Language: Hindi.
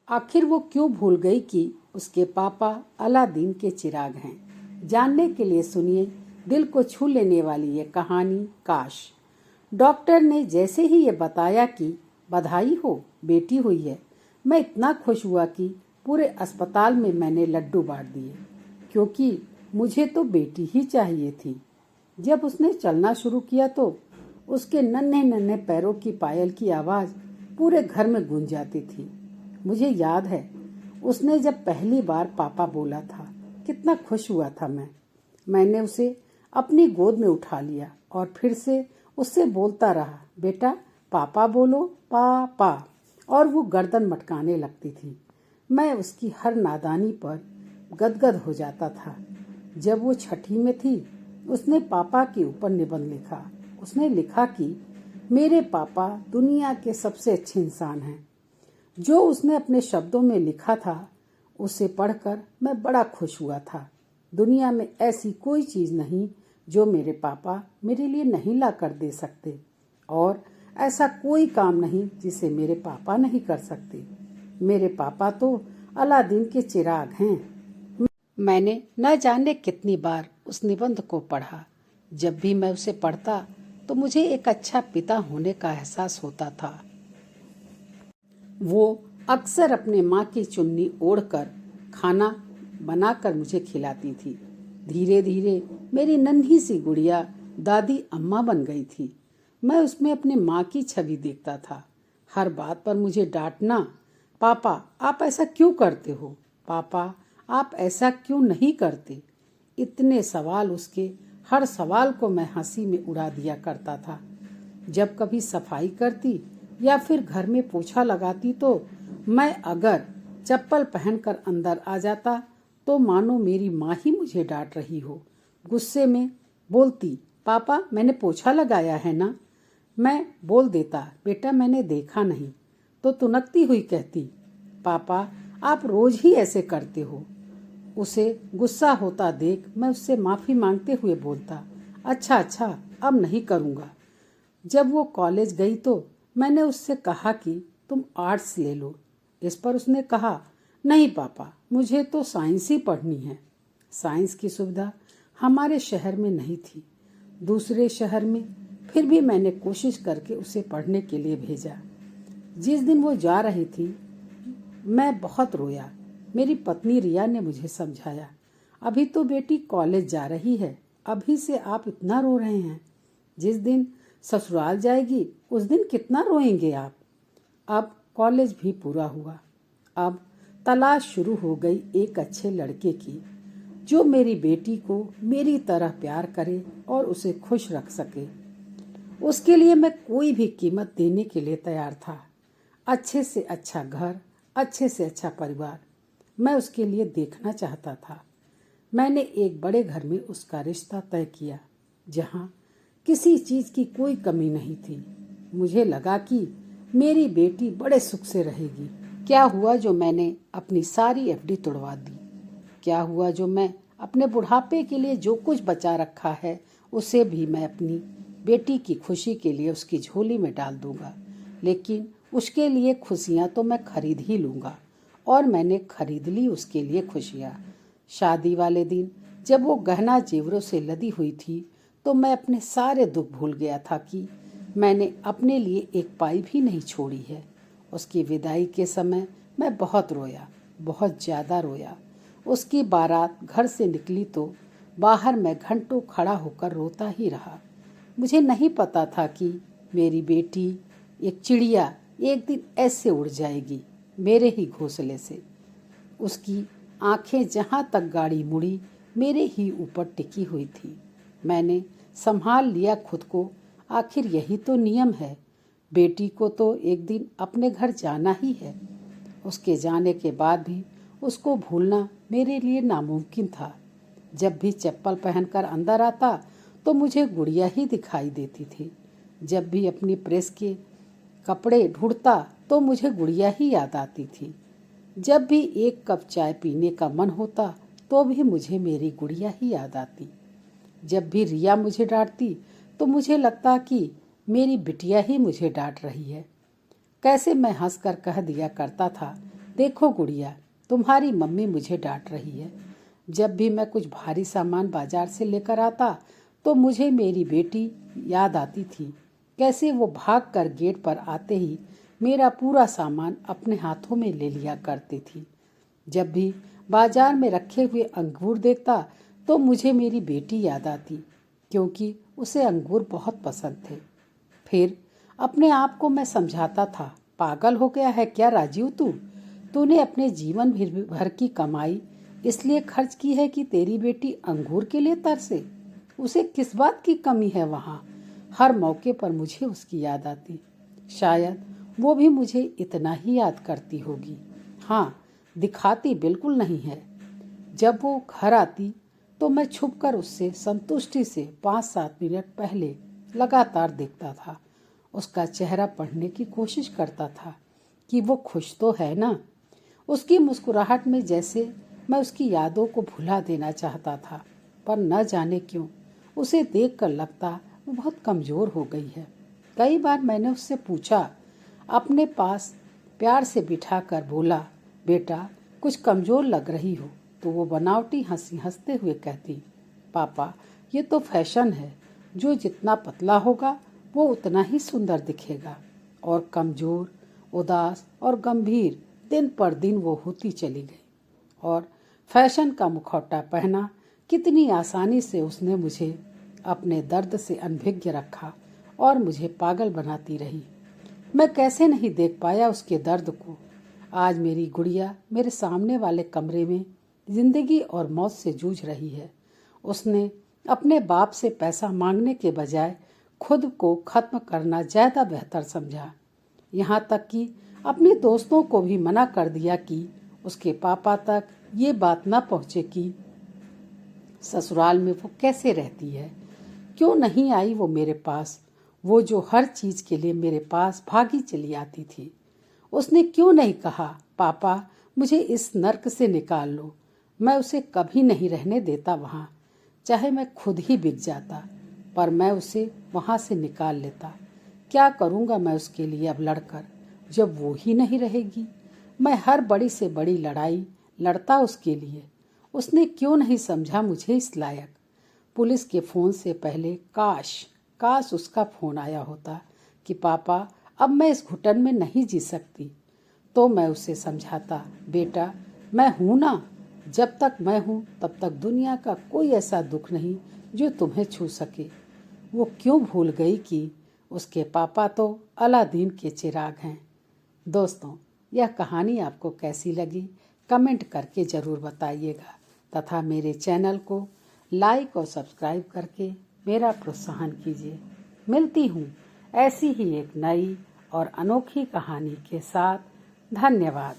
आखिर वो क्यों भूल गई कि उसके पापा अलादीन के चिराग हैं। जानने के लिए सुनिए दिल को छू लेने वाली ये कहानी काश। डॉक्टर ने जैसे ही ये बताया कि बधाई हो, बेटी हुई है, मैं इतना खुश हुआ कि पूरे अस्पताल में मैंने लड्डू बांट दिए, क्योंकि मुझे तो बेटी ही चाहिए थी। जब उसने चलना शुरू किया तो उसके नन्हे नन्हे पैरों की पायल की आवाज़ पूरे घर में गूंज जाती थी। मुझे याद है उसने जब पहली बार पापा बोला था, कितना खुश हुआ था मैंने उसे अपनी गोद में उठा लिया और फिर से उससे बोलता रहा, बेटा पापा बोलो, पापा। और वो गर्दन मटकाने लगती थी। मैं उसकी हर नादानी पर गदगद हो जाता था। जब वो छठी में थी, उसने पापा के ऊपर निबंध लिखा। उसने लिखा कि मेरे पापा दुनिया के सबसे अच्छे इंसान हैं। जो उसने अपने शब्दों में लिखा था उसे पढ़कर मैं बड़ा खुश हुआ था। दुनिया में ऐसी कोई चीज़ नहीं जो मेरे पापा मेरे लिए नहीं ला कर दे सकते, और ऐसा कोई काम नहीं जिसे मेरे पापा नहीं कर सकते। मेरे पापा तो अलादीन के चिराग हैं। मैंने न जाने कितनी बार उस निबंध को पढ़ा। जब भी मैं उसे पढ़ता तो मुझे एक अच्छा पिता होने का एहसास होता था। वो अक्सर अपने माँ की चुन्नी ओढ़कर खाना बनाकर मुझे खिलाती थी। धीरे धीरे मेरी नन्ही सी गुड़िया दादी अम्मा बन गई थी। मैं उसमें अपने माँ की छवि देखता था। हर बात पर मुझे डांटना, पापा आप ऐसा क्यों करते हो, पापा आप ऐसा क्यों नहीं करते। इतने सवाल, उसके हर सवाल को मैं हंसी में उड़ा दिया करता था। जब कभी सफाई करती या फिर घर में पोछा लगाती तो मैं अगर चप्पल पहनकर अंदर आ जाता तो मानो मेरी माँ ही मुझे डांट रही हो। गुस्से में बोलती, पापा मैंने पोछा लगाया है ना। मैं बोल देता, बेटा मैंने देखा नहीं। तो तुनकती हुई कहती, पापा आप रोज ही ऐसे करते हो। उसे गुस्सा होता देख मैं उससे माफ़ी मांगते हुए बोलता, अच्छा अब नहीं करूँगा। जब वो कॉलेज गई तो मैंने उससे कहा कि तुम आर्ट्स ले लो। इस पर उसने कहा, नहीं पापा मुझे तो साइंस ही पढ़नी है। साइंस की सुविधा हमारे शहर में नहीं थी, दूसरे शहर में। फिर भी मैंने कोशिश करके उसे पढ़ने के लिए भेजा। जिस दिन वो जा रही थी मैं बहुत रोया। मेरी पत्नी रिया ने मुझे समझाया, अभी तो बेटी कॉलेज जा रही है, अभी से आप इतना रो रहे हैं। जिस दिन ससुराल जाएगी उस दिन कितना रोएंगे आप। अब कॉलेज भी पूरा हुआ। अब तलाश शुरू हो गई एक अच्छे लड़के की जो मेरी बेटी को मेरी तरह प्यार करे और उसे खुश रख सके। उसके लिए मैं कोई भी कीमत देने के लिए तैयार था। अच्छे से अच्छा घर, अच्छे से अच्छा परिवार मैं उसके लिए देखना चाहता था। मैंने एक बड़े घर में उसका रिश्ता तय किया, जहाँ किसी चीज़ की कोई कमी नहीं थी। मुझे लगा कि मेरी बेटी बड़े सुख से रहेगी। क्या हुआ जो मैंने अपनी सारी एफडी तोड़वा दी। क्या हुआ जो मैं अपने बुढ़ापे के लिए जो कुछ बचा रखा है उसे भी मैं अपनी बेटी की खुशी के लिए उसकी झोली में डाल दूंगा। लेकिन उसके लिए खुशियाँ तो मैं खरीद ही लूँगा, और मैंने खरीद ली उसके लिए खुशियाँ। शादी वाले दिन जब वो गहना जेवरों से लदी हुई थी तो मैं अपने सारे दुख भूल गया था कि मैंने अपने लिए एक पाई भी नहीं छोड़ी है। उसकी विदाई के समय मैं बहुत रोया, बहुत ज़्यादा रोया। उसकी बारात घर से निकली तो बाहर मैं घंटों खड़ा होकर रोता ही रहा। मुझे नहीं पता था कि मेरी बेटी एक चिड़िया एक दिन ऐसे उड़ जाएगी मेरे ही घोंसले से। उसकी आंखें जहाँ तक गाड़ी मुड़ी मेरे ही ऊपर टिकी हुई थी। मैंने संभाल लिया खुद को। आखिर यही तो नियम है, बेटी को तो एक दिन अपने घर जाना ही है। उसके जाने के बाद भी उसको भूलना मेरे लिए नामुमकिन था। जब भी चप्पल पहनकर अंदर आता तो मुझे गुड़िया ही दिखाई देती थी। जब भी अपनी प्रेस के कपड़े ढूंढता तो मुझे गुड़िया ही याद आती थी। जब भी एक कप चाय पीने का मन होता तो भी मुझे मेरी गुड़िया ही याद आती। जब भी रिया मुझे डांटती तो मुझे लगता कि मेरी बिटिया ही मुझे डांट रही है। कैसे मैं हंसकर कह दिया करता था, देखो गुड़िया, तुम्हारी मम्मी मुझे डांट रही है। जब भी मैं कुछ भारी सामान बाजार से लेकर आता तो मुझे मेरी बेटी याद आती थी। कैसे वो भाग कर गेट पर आते ही मेरा पूरा सामान अपने हाथों में ले लिया करती थी। जब भी बाजार में रखे हुए अंगूर देखता तो मुझे मेरी बेटी याद आती, क्योंकि उसे अंगूर बहुत पसंद थे। फिर अपने आप को मैं समझाता था, पागल हो गया है क्या राजीव तूने अपने जीवन भर की कमाई इसलिए खर्च की है कि तेरी बेटी अंगूर के लिए तरसे। उसे किस बात की कमी है वहाँ। हर मौके पर मुझे उसकी याद आती। शायद वो भी मुझे इतना ही याद करती होगी। हाँ, दिखाती बिल्कुल नहीं है। जब वो घर आती तो मैं छुपकर उससे संतुष्टि से 5-7 मिनट पहले लगातार देखता था। उसका चेहरा पढ़ने की कोशिश करता था कि वो खुश तो है ना। उसकी मुस्कुराहट में जैसे मैं उसकी यादों को भुला देना चाहता था, पर न जाने क्यों उसे देखकर लगता वो बहुत कमज़ोर हो गई है। कई बार मैंने उससे पूछा, अपने पास प्यार से बिठाकर बोला, बेटा कुछ कमज़ोर लग रही हो, तो वो बनावटी हंसी हंसते हुए कहती, पापा ये तो फैशन है, जो जितना पतला होगा वो उतना ही सुंदर दिखेगा। और कमज़ोर, उदास और गंभीर दिन पर दिन वो होती चली गई। और फैशन का मुखौटा पहना कितनी आसानी से उसने मुझे अपने दर्द से अनभिज्ञ रखा और मुझे पागल बनाती रही। मैं कैसे नहीं देख पाया उसके दर्द को। आज मेरी गुड़िया मेरे सामने वाले कमरे में जिंदगी और मौत से जूझ रही है। उसने अपने बाप से पैसा मांगने के बजाय खुद को खत्म करना ज़्यादा बेहतर समझा। यहाँ तक कि अपने दोस्तों को भी मना कर दिया कि उसके पापा तक ये बात न पहुँचे कि ससुराल में वो कैसे रहती है। क्यों नहीं आई वो मेरे पास, वो जो हर चीज़ के लिए मेरे पास भागी चली आती थी। उसने क्यों नहीं कहा, पापा मुझे इस नर्क से निकाल लो। मैं उसे कभी नहीं रहने देता वहाँ, चाहे मैं खुद ही बिक जाता, पर मैं उसे वहाँ से निकाल लेता। क्या करूँगा मैं उसके लिए अब लड़कर, जब वो ही नहीं रहेगी। मैं हर बड़ी से बड़ी लड़ाई लड़ता उसके लिए। उसने क्यों नहीं समझा मुझे इस लायक। पुलिस के फ़ोन से पहले काश उसका फ़ोन आया होता कि पापा अब मैं इस घुटन में नहीं जी सकती, तो मैं उसे समझाता, बेटा मैं हूँ ना, जब तक मैं हूँ तब तक दुनिया का कोई ऐसा दुख नहीं जो तुम्हें छू सके। वो क्यों भूल गई कि उसके पापा तो अलादीन के चिराग हैं। दोस्तों, यह कहानी आपको कैसी लगी कमेंट करके ज़रूर बताइएगा, तथा मेरे चैनल को लाइक और सब्सक्राइब करके मेरा प्रोत्साहन कीजिए। मिलती हूँ ऐसी ही एक नई और अनोखी कहानी के साथ। धन्यवाद।